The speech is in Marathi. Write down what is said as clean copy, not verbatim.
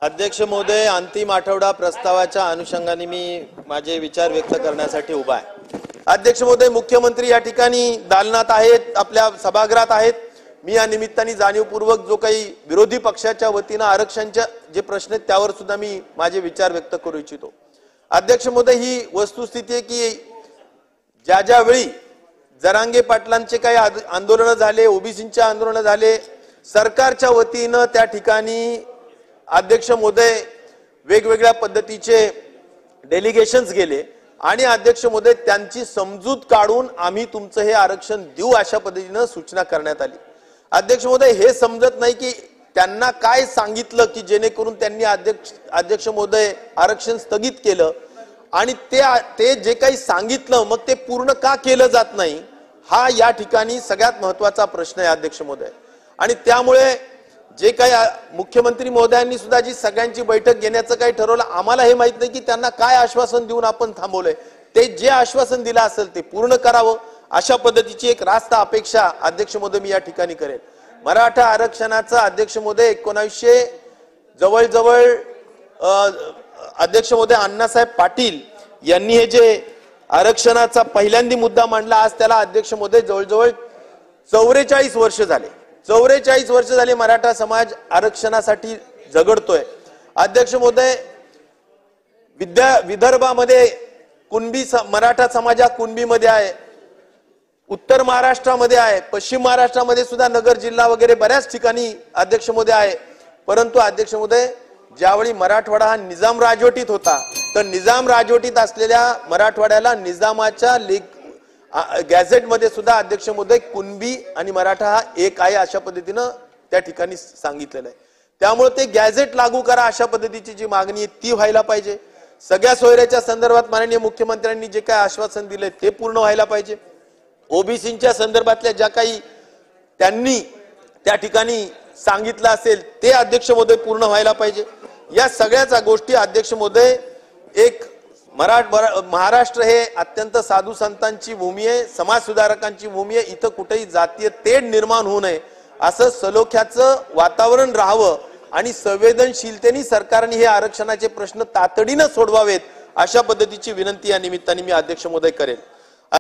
अध्यक्ष महोदय, अंतिम आठवडा प्रस्तावाच्या अनुषंगाने मी माझे विचार व्यक्त करण्यासाठी उभा आहे। अध्यक्ष महोदय, मुख्यमंत्री या ठिकाणी दालनात आहेत, आपल्या सभागृहात आहेत। मी या निमित्ताने जाणीवपूर्वक जो काही विरोधी पक्षाच्या वतीने आरक्षणचे जे प्रश्न आहेत त्यावर सुद्धा मी माझे विचार व्यक्त करू इच्छितो। अध्यक्ष महोदय, ही वस्तुस्थिती आहे की ज्या वेळी जरांगे पाटलांचे काही आंदोलन झाले, ओबीसींचे आंदोलन झाले, सरकारच्या वतीने त्या ठिकाणी अध्यक्ष महोदय वेगवेगळ्या पद्धतीचे डेलिगेशन्स गेले आणि अध्यक्ष महोदय त्यांची समजूत काढून आम्ही तुमचं हे आरक्षण देऊ अशा पद्धतीने सूचना करण्यात आली। अध्यक्ष महोदय, हे समजत नाही की त्यांना काय सांगितलं की जेणेकरून त्यांनी अध्यक्ष महोदय आरक्षण स्थगित केलं आणि ते जे काही सांगितलं मग ते पूर्ण का केलं जात नाही, हा या ठिकाणी सगळ्यात महत्त्वाचा प्रश्न आहे अध्यक्ष महोदय। आणि त्यामुळे जे काही मुख्यमंत्री महोदयांनी सुद्धा जी सगळ्यांची बैठक घेण्याचं काही ठरवलं, आम्हाला हे माहित नाही की त्यांना काय आश्वासन देऊन आपण थांबवलंय। ते जे आश्वासन दिलं असेल ते पूर्ण करावं अशा पद्धतीची एक रास्त अपेक्षा अध्यक्ष महोदय मी या ठिकाणी करेल। मराठा आरक्षणाचा अध्यक्ष महोदय 1900 जवळजवळ अध्यक्ष महोदय अण्णासाहेब पाटील यांनी हे जे आरक्षणाचा पहिल्यांदा मुद्दा मांडला, आज त्याला अध्यक्ष महोदय जवळजवळ 44 वर्ष झाले। 44 वर्ष झाले मराठा समाज आरक्षणासाठी झगडतोय। अध्यक्ष महोदय, विदर्भामध्ये कुणबी मराठा समाज कुणबीमध्ये आहे, उत्तर महाराष्ट्रामध्ये आहे, पश्चिम महाराष्ट्रामध्ये सुद्धा नगर जिल्हा वगैरे बऱ्याच ठिकाणी अध्यक्ष महोदय आहे। परंतु अध्यक्ष महोदय, ज्यावेळी मराठवाडा हा निजाम राजवटीत होता तर निजाम राजवटीत असलेल्या मराठवाड्याला निजामाच्या गॅझेट मध्ये सुद्धा अध्यक्ष महोदय कुणबी आणि मराठा हा एक आहे अशा पद्धतीने त्या ठिकाणी सांगितलेलं आहे। त्यामुळे ते गॅझेट लागू करा अशा पद्धतीची जी मागणी आहे ती व्हायला पाहिजे। सगळ्या सोयऱ्याच्या संदर्भात माननीय मुख्यमंत्र्यांनी जे काही आश्वासन दिले ते पूर्ण व्हायला पाहिजे। ओबीसींच्या संदर्भातल्या ज्या काही त्यांनी त्या ठिकाणी सांगितलं असेल ते अध्यक्ष महोदय पूर्ण व्हायला पाहिजे। या सगळ्याच गोष्टी अध्यक्ष महोदय, एक महाराष्ट्र हे अत्यंत साधू संतांची भूमी आहे, समाज सुधारकांची भूमी आहे। इथं कुठेही जातीय तेढ निर्माण होऊ नये असं सलोख्याचं वातावरण राहावं आणि संवेदनशीलतेने सरकारने हे आरक्षणाचे प्रश्न तातडीने सोडवावेत अशा पद्धतीची विनंती या निमित्ताने मी अध्यक्ष महोदय करेन।